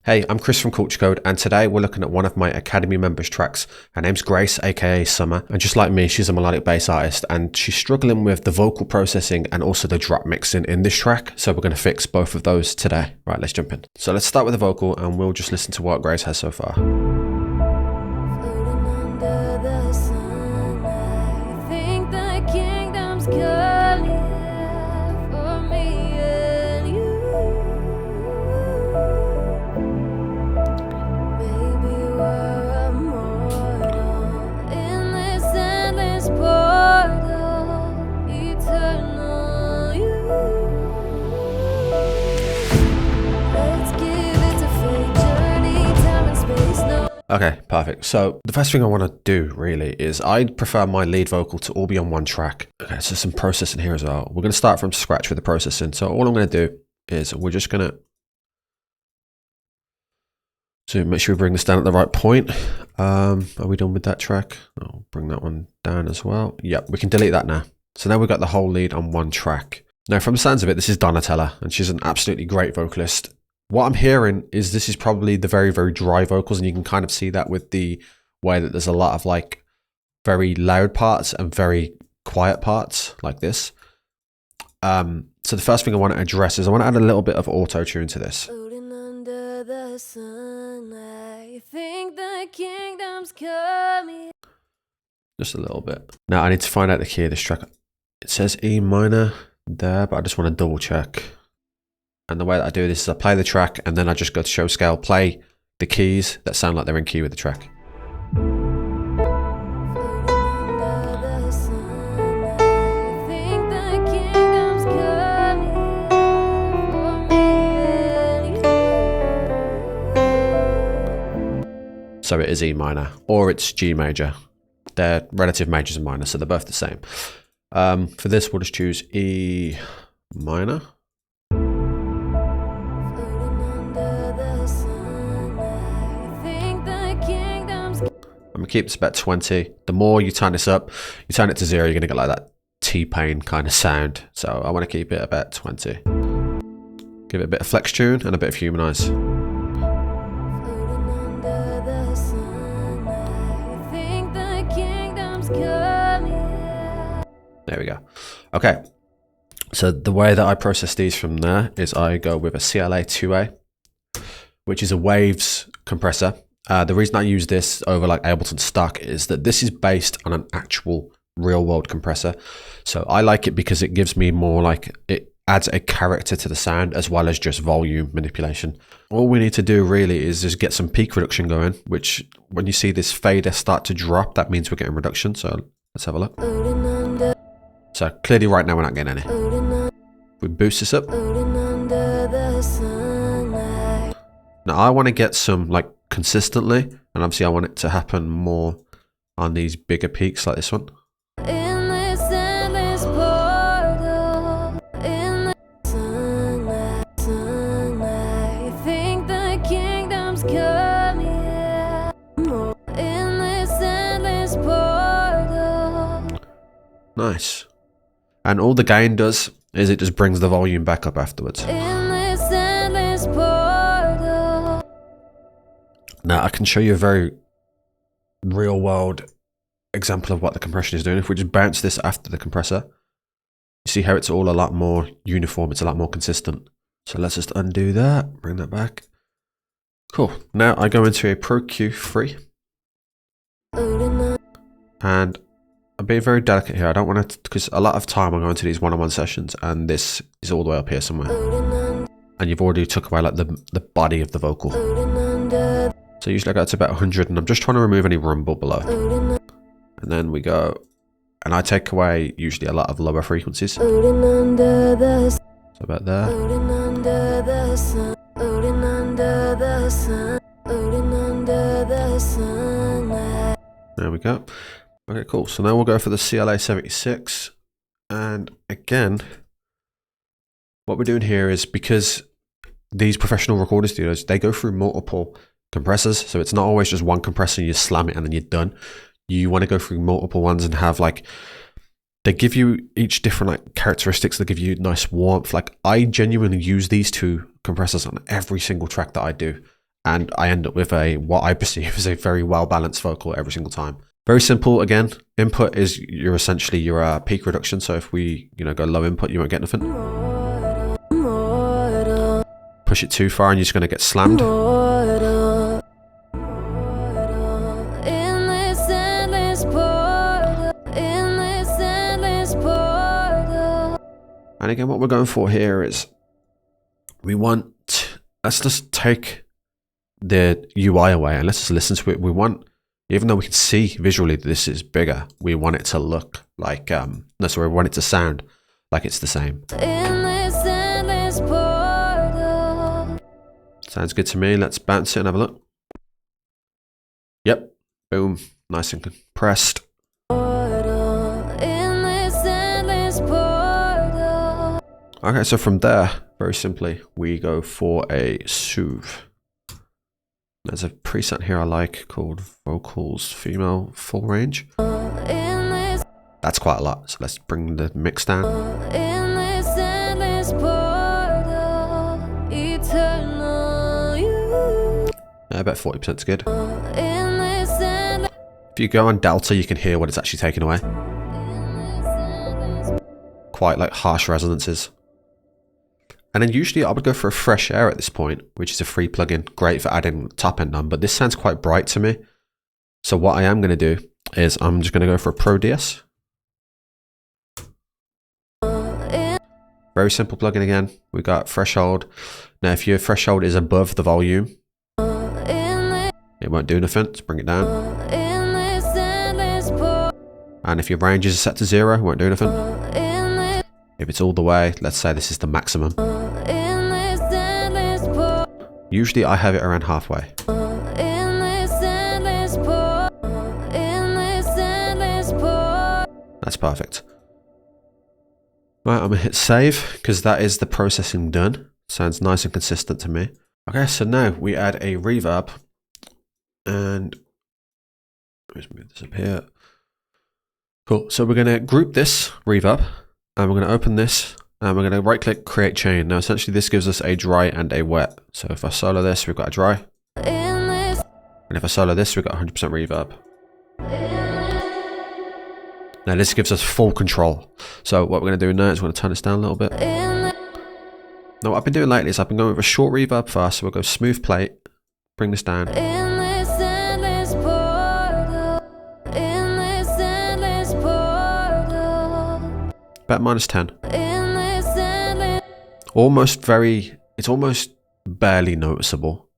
Hey, I'm Chris from Culture Code, and today we're looking at one of my Academy members' tracks. Her name's Grace, aka Summer, and just like me, she's a melodic bass artist, and she's struggling with the vocal processing and also the drop mixing in this track, so we're going to fix both of those today. Right, let's jump in. So let's start with the vocal, and we'll just listen to what Grace has so far. Okay, perfect. So the first thing I want to do really is I'd prefer my lead vocal to all be on one track. Okay, so some processing here as well. We're going to start from scratch with the processing. So all I'm going to do is we're just going to make sure we bring this down at the right point. Are we done with that track? I'll bring that one down as well. Yep, we can delete that now. So now we've got the whole lead on one track. Now from the sounds of it, this is Donatella, and she's an absolutely great vocalist. What I'm hearing is this is probably the very, very dry vocals, and you can kind of see that with the way that there's a lot of like very loud parts and very quiet parts like this. So the first thing I want to address is I want to add a little bit of auto tune to this. Under the sun, I think the kingdom's coming. Just a little bit. Now I need to find out the key of this track. It says E minor there, but I just want to double check. And the way that I do this is I play the track and then I just go to show scale, play the keys that sound like they're in key with the track. So it is E minor or it's G major. They're relative majors and minors, so they're both the same. For this, we'll just choose E minor. I'm gonna keep this about 20. The more you turn this up, you turn it to 0, you're gonna get like that T-Pain kind of sound. So I want to keep it about 20. Give it a bit of flex tune and a bit of humanize. There we go. Okay. So the way that I process these from there is I go with a CLA 2A, which is a waves compressor. The reason I use this over like Ableton stock is that this is based on an actual real world compressor. So I like it because it gives me more like, it adds a character to the sound as well as just volume manipulation. All we need to do really is just get some peak reduction going, which when you see this fader start to drop, that means we're getting reduction. So let's have a look. So clearly right now we're not getting any. We boost this up. Now I want to get some like consistently, and obviously I want it to happen more on these bigger peaks like this one. Nice. And all the gain does is it just brings the volume back up afterwards. Now I can show you a very real world example of what the compression is doing. If we just bounce this after the compressor, you see how it's all a lot more uniform, it's a lot more consistent. So let's just undo that, bring that back. Cool. Now I go into a Pro Q3. And I'm being very delicate here. I don't want to, because a lot of time I go into these one-on-one sessions and this is all the way up here somewhere. And you've already took away like the body of the vocal. So usually I go to about 100 and I'm just trying to remove any rumble below. And then we go, and I take away usually a lot of lower frequencies. So about there. There we go. Okay, cool. So now we'll go for the CLA 76. And again, what we're doing here is because these professional recording studios, they go through multiple compressors. So it's not always just one compressor, you slam it and then you're done. You want to go through multiple ones and have like, they give you each different like characteristics that give you nice warmth. Like I genuinely use these two compressors on every single track that I do. and I end up with what I perceive as a very well-balanced vocal every single time. Very simple. Again, input is essentially your peak reduction. So if we go low input, you won't get nothing. Push it too far and you're just going to get slammed. And again, what we're going for here is let's just take the UI away and let's just listen to it. We want, even though we can see visually that this is bigger, we want it to look like, we want it to sound like it's the same. Sounds good to me. Let's bounce it and have a look. Yep. Boom. Nice and compressed. Okay, so from there, very simply, we go for a soothe. There's a preset here I like called Vocals Female Full Range. That's quite a lot, so let's bring the mix down. Yeah, about 40% is good. If you go on Delta, you can hear what it's actually taking away. Quite like harsh resonances. And then usually I would go for a Fresh Air at this point, which is a free plugin, great for adding top end on, but this sounds quite bright to me. So what I am going to do is I'm just going to go for a Pro DS. Very simple plugin again. We got threshold. Now if your threshold is above the volume, it won't do nothing, just bring it down. And if your ranges are set to 0, it won't do nothing. If it's all the way, let's say this is the maximum. Usually I have it around halfway. That's perfect. Right, I'm gonna hit save because that is the processing done. Sounds nice and consistent to me. Okay, so now we add a reverb and let's move this up here. Cool, so we're gonna group this reverb and we're gonna open this and we're gonna right click create chain. Now essentially this gives us a dry and a wet. So if I solo this, we've got a dry. And if I solo this, we've got 100% reverb. Now this gives us full control. So what we're gonna do now is we're gonna turn this down a little bit. Now what I've been doing lately is I've been going with a short reverb first. So we'll go smooth plate, bring this down. About -10. It's almost barely noticeable.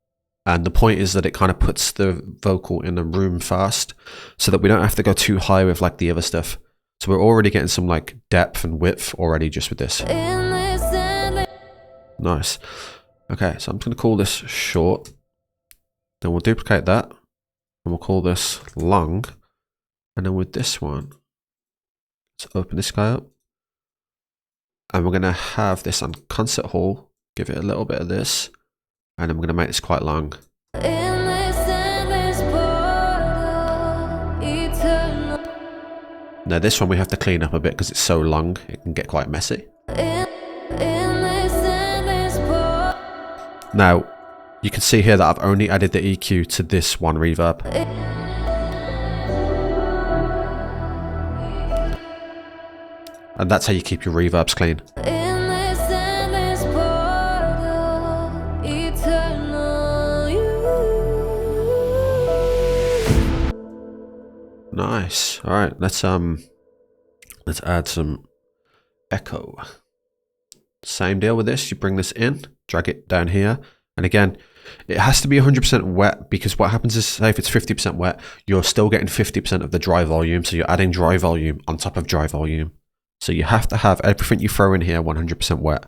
And the point is that it kind of puts the vocal in the room fast so that we don't have to go too high with like the other stuff. So we're already getting some like depth and width already just with this. Nice. Okay, so I'm just going to call this short. Then we'll duplicate that. And we'll call this long. And then with this one, let's open this guy up. And we're going to have this on concert hall, give it a little bit of this, and then we're going to make this quite long. Now this one we have to clean up a bit because it's so long, it can get quite messy. Now, you can see here that I've only added the EQ to this one reverb. And that's how you keep your reverbs clean. Nice. All right, let's add some echo. Same deal with this. You bring this in, drag it down here, and again, it has to be 100% wet because what happens is, say if it's 50% wet, you're still getting 50% of the dry volume, so you're adding dry volume on top of dry volume. So you have to have everything you throw in here 100% wet.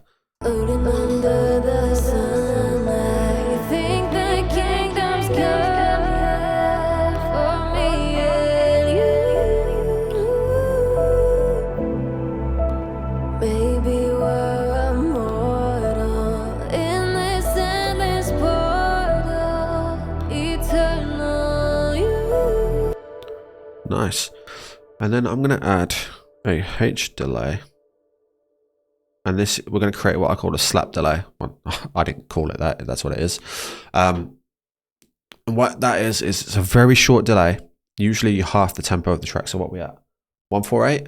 Nice. And then I'm going to add a H delay. And this, we're going to create what I call a slap delay. Well, I didn't call it that, that's what it is. And what that is it's a very short delay, usually half the tempo of the track. So what we at? 148?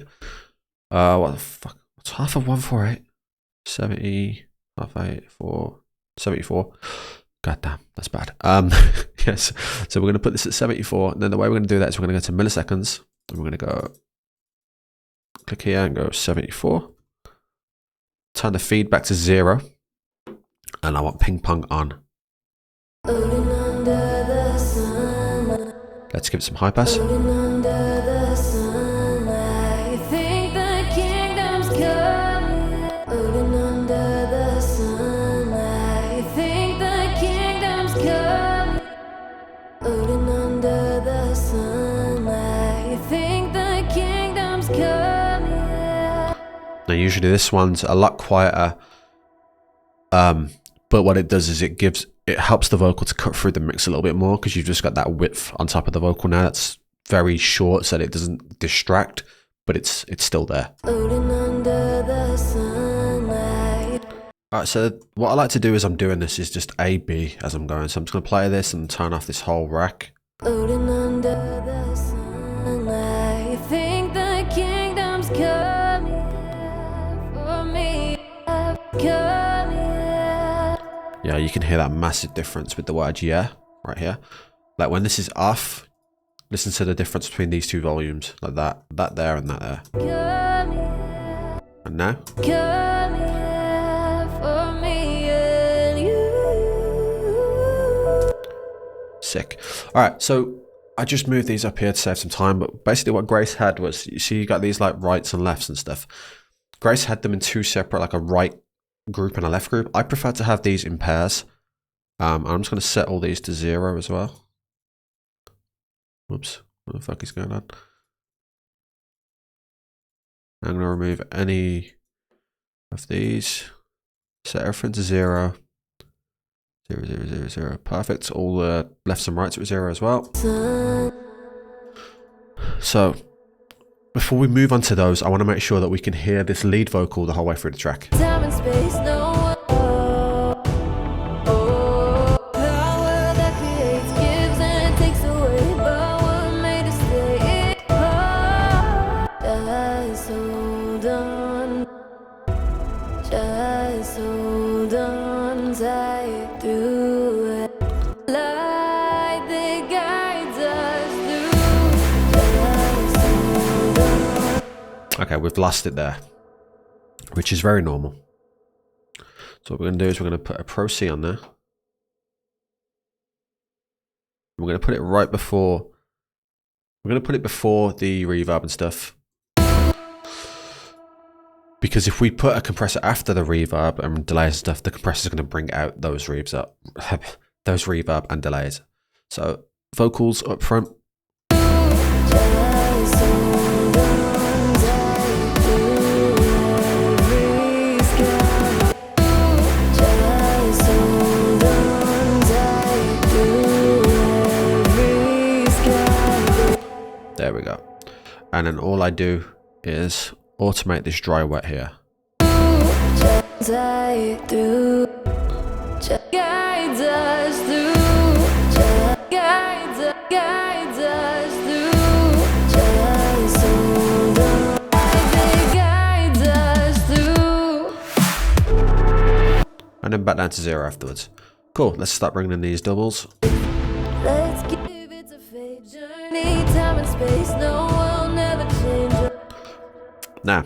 What the fuck? What's half of 148? 70, half 8, 4, 74. God damn, that's bad. Yes, so we're going to put this at 74. And then the way we're going to do that is we're going to go to milliseconds. And we're going to go, click here and go 74. Turn the feedback to 0. And I want ping pong on. Let's give it some high pass. Now usually this one's a lot quieter, but what it does is it helps the vocal to cut through the mix a little bit more, because you've just got that width on top of the vocal now that's very short so that it doesn't distract, but it's still there. Alright, so what I like to do as I'm doing this is just A, B as I'm going. So I'm just going to play this and turn off this whole rack. Floating under the sunlight, you think the kingdom's coming for me, yeah, you can hear that massive difference with the word yeah right here. Like when this is off, listen to the difference between these two volumes, like that there and that there. And now? Sick. All right, so I just moved these up here to save some time, but basically what Grace had was, you see you got these like rights and lefts and stuff. Grace had them in two separate, like a right group and a left group. I prefer to have these in pairs. I'm just going to set all these to 0 as well. Whoops, what the fuck is going on? I'm going to remove any of these, set everything to 0. 0, 0, 0, 0. Perfect. All the lefts and rights are 0 as well. So before we move on to those, I want to make sure that we can hear this lead vocal the whole way through the track. Time and space, no. Okay, we've lost it there, which is very normal. So what we're going to do is we're going to put a Pro C on there. We're going to put it right before, we're going to put it before the reverb and stuff. Because if we put a compressor after the reverb and delays and stuff, the compressor is going to bring out those reverb and delays. So vocals up front. There we go. And then all I do is automate this dry wet here. And then back down to 0 afterwards. Cool, let's start bringing in these doubles. Let's give it a fake journey, time and space, no one never change. Now,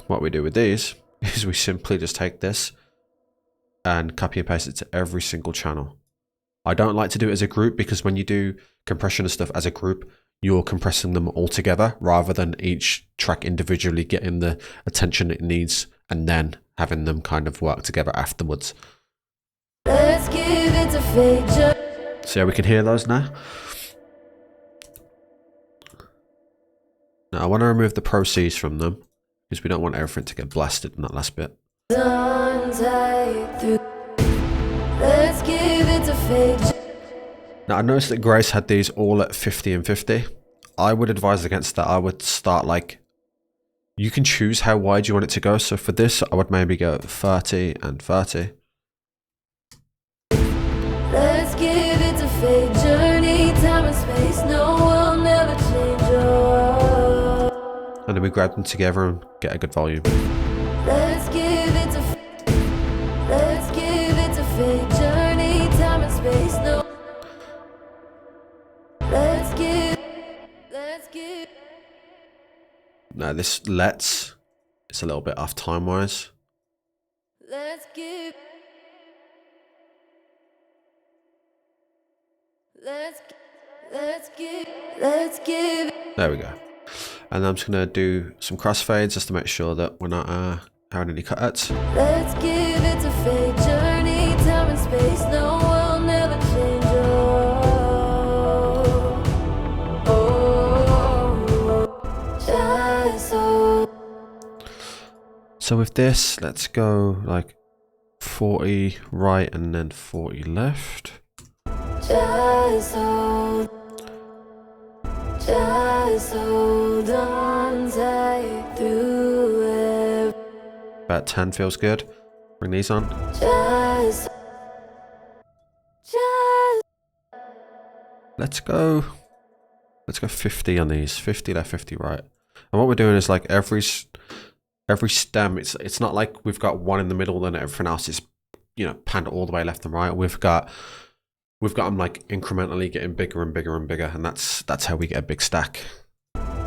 what we do with these is we simply just take this and copy and paste it to every single channel. I don't like to do it as a group, because when you do compression and stuff as a group, you're compressing them all together rather than each track individually getting the attention it needs and then having them kind of work together afterwards. Let's give it a fake journey. So yeah, we can hear those now. Now I want to remove the Pro Cs from them, because we don't want everything to get blasted in that last bit. Let's give it a fake. Now I noticed that Grace had these all at 50 and 50. I would advise against that. I would start like, you can choose how wide you want it to go. So for this, I would maybe go 30 and 30. Let's give it a fake journey. time and space, no, we'll never change. And then we grab them together and get a good volume. Let's give it to fate. Journey, time and space, no. Let's give. Now this it's a little bit off time wise. Let's give. There we go. And I'm just gonna do some crossfades just to make sure that we're not having any cutouts. Let's give it to fate. Journey, time and space, no, we'll never change. So with this, let's go like 40 right and then 40 left. Just hold on tight through it. About 10 feels good. Bring these on. Let's go 50 on these. 50 left, 50 right. And what we're doing is like every stem, it's not like we've got one in the middle and everything else is, you know, panned all the way left and right. We've got them like incrementally getting bigger and bigger and bigger, and that's how we get a big stack.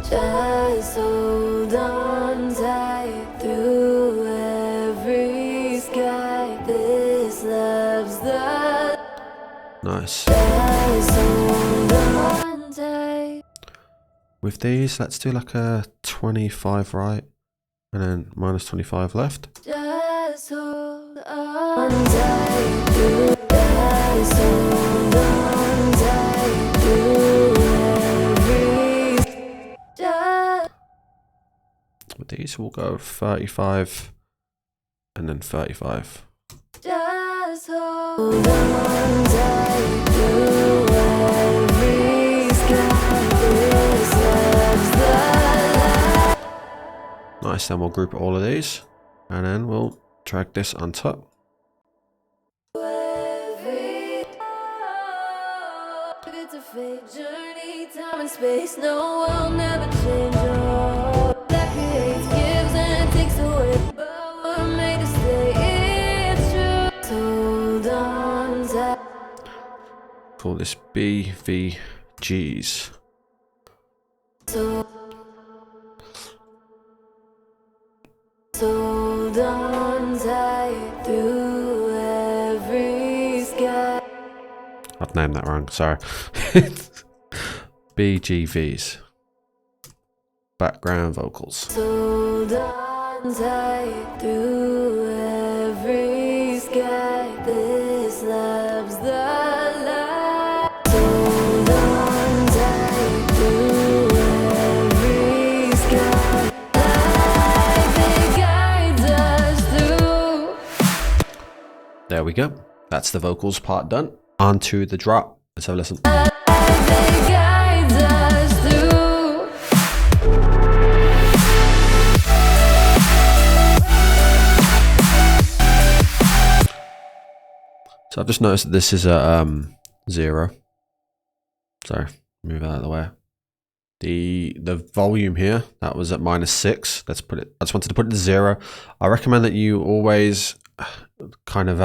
Just hold on tight through every sky. This love's the. Nice. Just hold on tight. With these, let's do like a 25 right and then minus 25 left. Just hold on tight through. Just hold on tight through every. With these, we'll go 35 and then 35. Just hold on tight through every sky. This love's the light. Nice, then we'll group all of these and then we'll drag this on top. It's a fate journey, time and space, no, we'll never change. That creates, gives and takes away, but we're made to stay. It's true. Hold on tight. Call this BVGs. Hold on tight through every sky. I've named that wrong, sorry. BGVs. Background vocals. Hold on tight through every sky. This love's the light. Hold on tight through every sky. Life it guides us through. There we go. That's the vocals part done. On to the drop. Let's have a listen. Life it guides us through. So I've just noticed that this is a 0. Sorry, move out of the way. The volume here, that was at -6. Let's put it, I just wanted to put it to 0. I recommend that you always kind of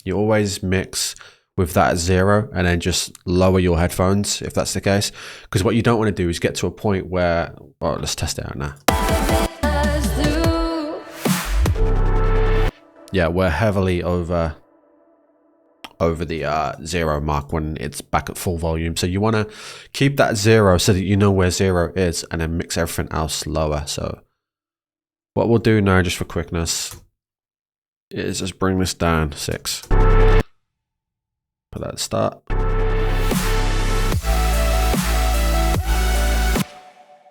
you always mix with that at 0 and then just lower your headphones if that's the case, because what you don't want to do is get to a point where, well, let's test it out now. Yeah, we're heavily over the 0 mark when it's back at full volume. So you want to keep that 0 so that you know where 0 is and then mix everything else lower. So what we'll do now, just for quickness, is just bring this down 6. Put that at start.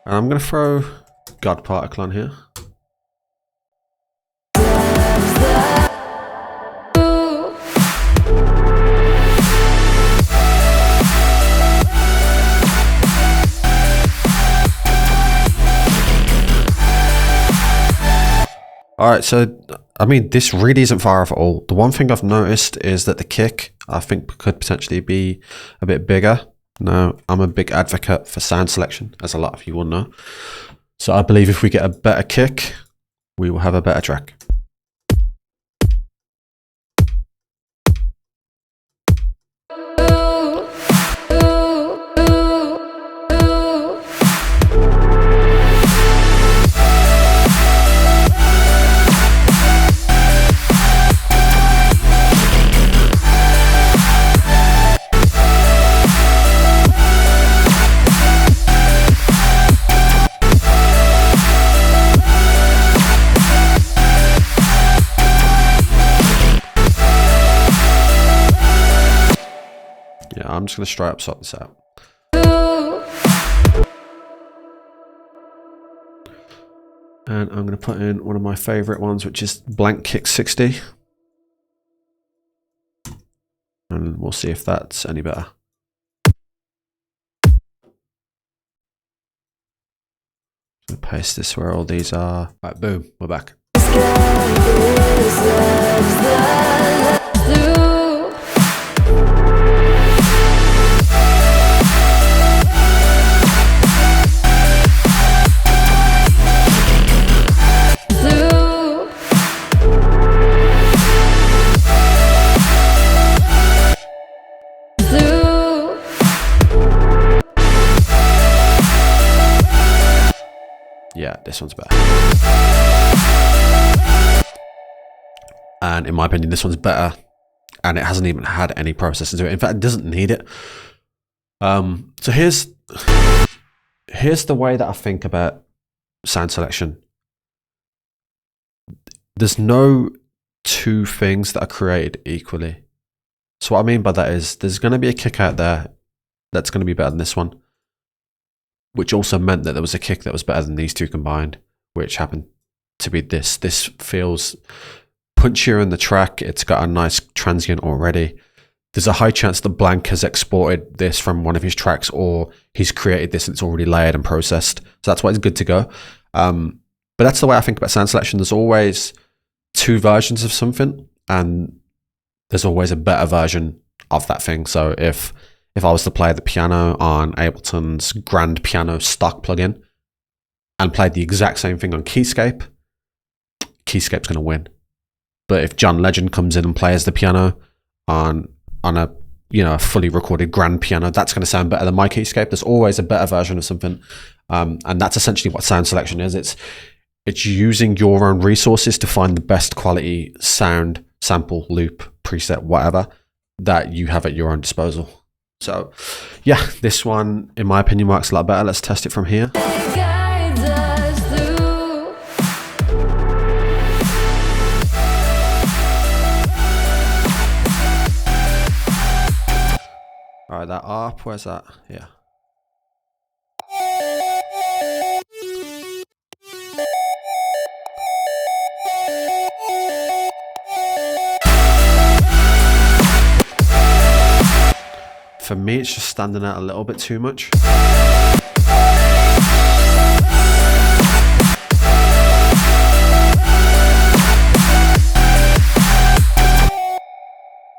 And I'm going to throw God Particle on here. Alright, so I mean, this really isn't far off at all. The one thing I've noticed is that the kick, I think, could potentially be a bit bigger. Now, I'm a big advocate for sound selection, as a lot of you will know. So I believe if we get a better kick, we will have a better track. Yeah, I'm just going to straight up sort this out. And I'm going to put in one of my favorite ones, which is Blank Kick 60. And we'll see if that's any better. So paste this where all these are. Right, boom, we're back. Yeah, this one's better. And in my opinion, this one's better. And it hasn't even had any processing to it. In fact, it doesn't need it. So here's the way that I think about sound selection. There's no two things that are created equally. So what I mean by that is there's going to be a kick out there that's going to be better than this one, which also meant that there was a kick that was better than these two combined, which happened to be this. This feels punchier in the track. It's got a nice transient already. There's a high chance that Blank has exported this from one of his tracks, or he's created this and it's already layered and processed. So that's why it's good to go. But that's the way I think about sound selection. There's always two versions of something, and there's always a better version of that thing. So if I was to play the piano on Ableton's Grand Piano stock plugin and played the exact same thing on Keyscape, Keyscape's going to win. But if John Legend comes in and plays the piano on a a fully recorded grand piano, that's going to sound better than my Keyscape. There's always a better version of something, and that's essentially what sound selection is. It's using your own resources to find the best quality sound, sample, loop, preset, whatever that you have at your own disposal. So yeah, this one, in my opinion, works a lot better. Let's test it from here. All right, that ARP, where's that? Yeah. For me, it's just standing out a little bit too much.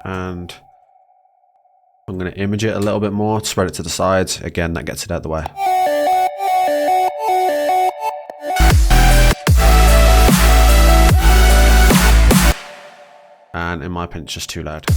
And I'm going to image it a little bit more, spread it to the sides. Again, that gets it out of the way. And in my opinion, it's just too loud.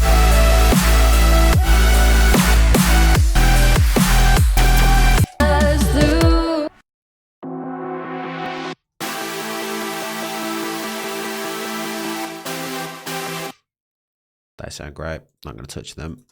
They sound great. Not going to touch them.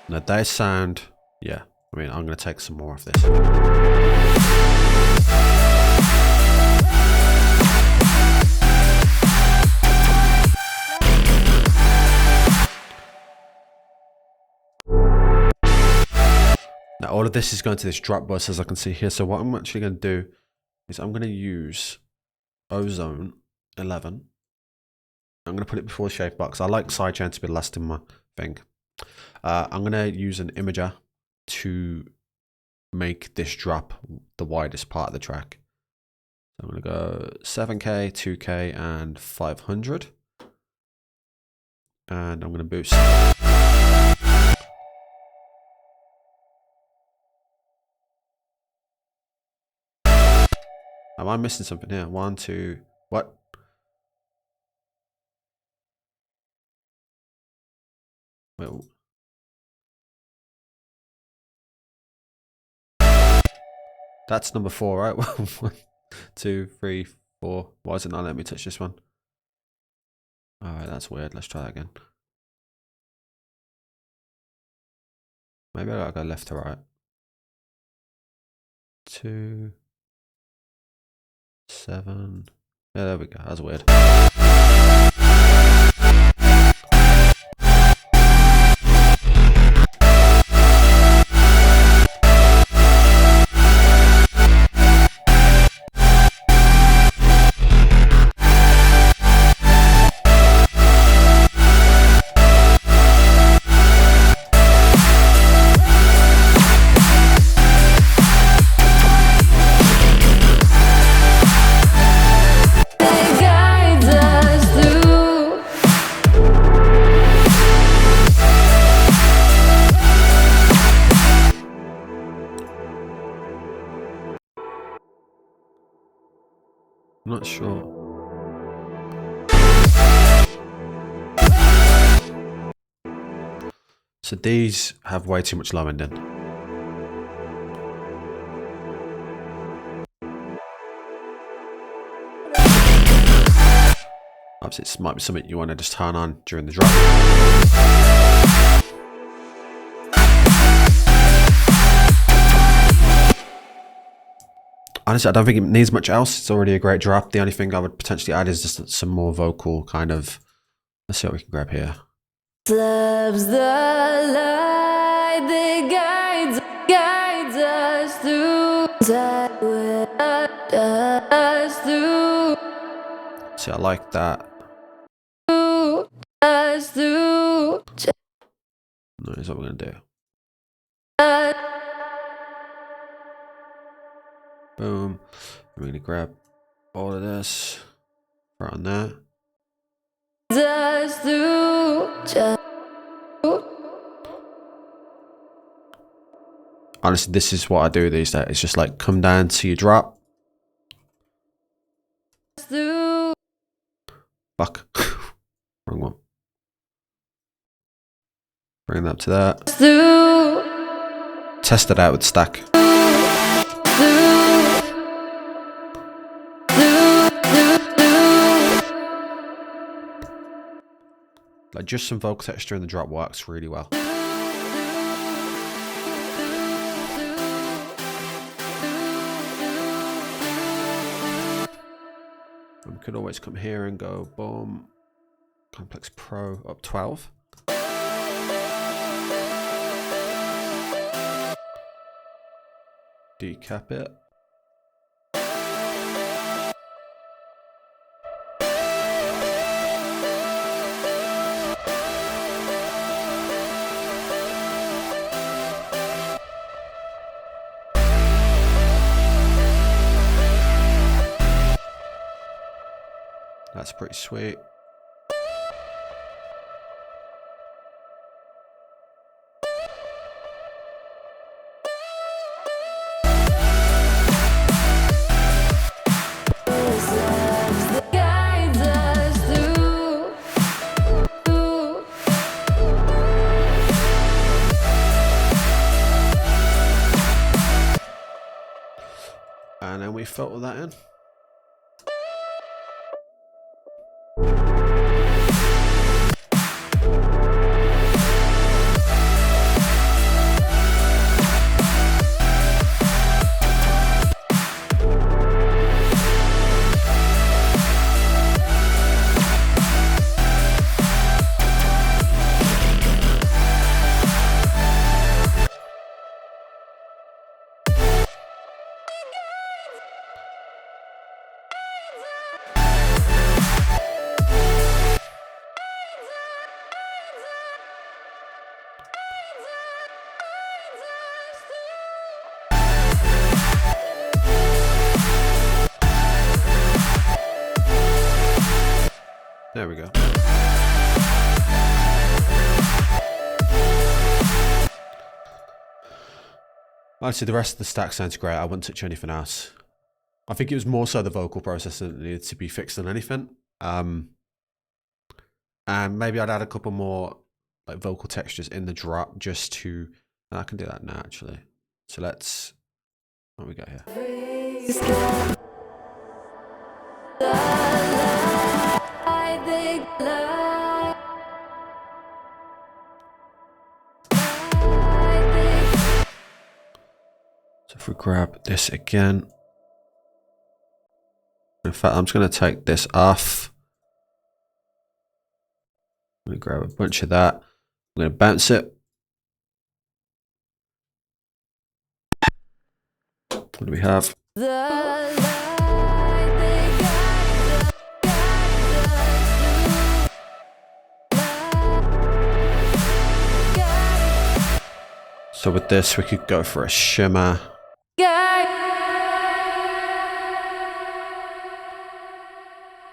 Now they sound, yeah, I mean, I'm going to take some more of this. Now all of this is going to this drop bus, as I can see here. So what I'm actually going to do is I'm going to use Ozone 11. I'm going to put it before the shapebox. I like sidechain to be the last in my thing. I'm going to use an imager to make this drop the widest part of the track. So I'm going to go 7K, 2K, and 500. And I'm going to boost. Am I missing something here? 1, 2, what? Wait. That's number 4, right? 1, 2, 3, 4. Why is it not letting me touch this one? Alright, that's weird. Let's try that again. Maybe I gotta go left to right. 2, 7. Yeah, there we go. That's weird. I'm not sure. So these have way too much low ending. Obviously, it might be something you want to just turn on during the drop. Honestly, I don't think it needs much else. It's already a great drop. The only thing I would potentially add is just some more vocal kind of. Let's see what we can grab here. Slabs the light that guides us through. See, I like that. Us through. No, here's what we're gonna do. Boom. We're gonna grab all of this right on there. Us through. Honestly, this is what I do these days. It's just like come down to your drop. Through. Fuck. Wrong one. Bring that up to that. Through. Test it out with stack. Like just some vocal texture in the drop works really well. And we could always come here and go boom. Complex Pro up 12. Decap it. That's pretty sweet. And then we filter that in. There we go. Actually, the rest of the stack sounds great. I wouldn't touch anything else. I think it was more so the vocal processor that needed to be fixed than anything. And maybe I'd add a couple more like vocal textures in the drop just to, and I can do that now actually. So let's, what we got here? So if we grab this again, in fact, I'm just going to take this off. I'm going to grab a bunch of that. I'm going to bounce it. What do we have? So with this, we could go for a shimmer.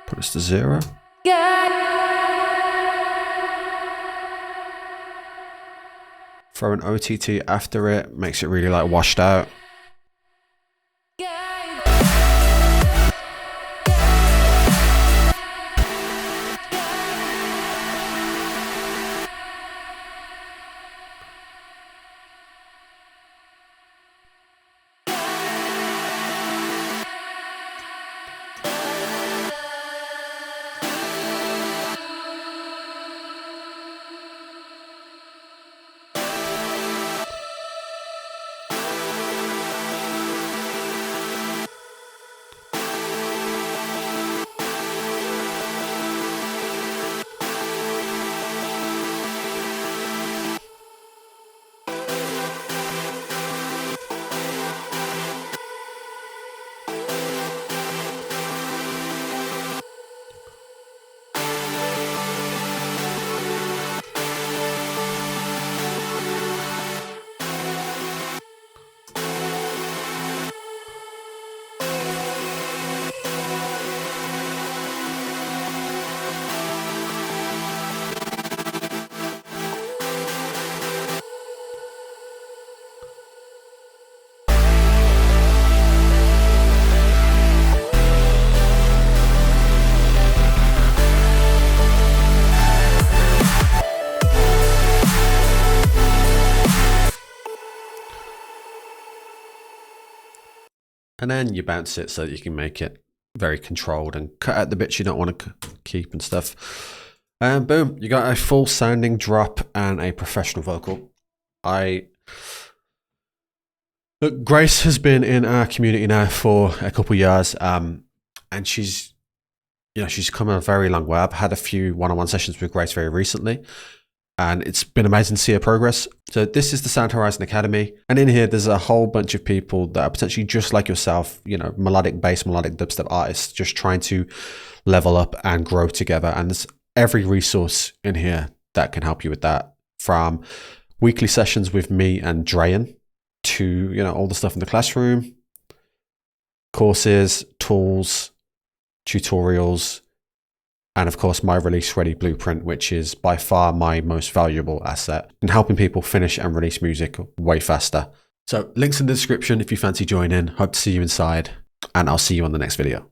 Put this to 0. Throw an OTT after it, makes it really like washed out. And then you bounce it so that you can make it very controlled and cut out the bits you don't want to keep and stuff. And boom, you got a full sounding drop and a professional vocal. Look, Grace has been in our community now for a couple of years, and she's come a very long way. I've had a few one-on-one sessions with Grace very recently, and it's been amazing to see her progress. So this is the Sound Horizon Academy. And in here, there's a whole bunch of people that are potentially just like yourself, melodic bass, melodic dubstep artists, just trying to level up and grow together. And there's every resource in here that can help you with that, from weekly sessions with me and Drayan to, all the stuff in the classroom, courses, tools, tutorials, and of course, my release ready blueprint, which is by far my most valuable asset in helping people finish and release music way faster. So links in the description if you fancy joining. Hope to see you inside, and I'll see you on the next video.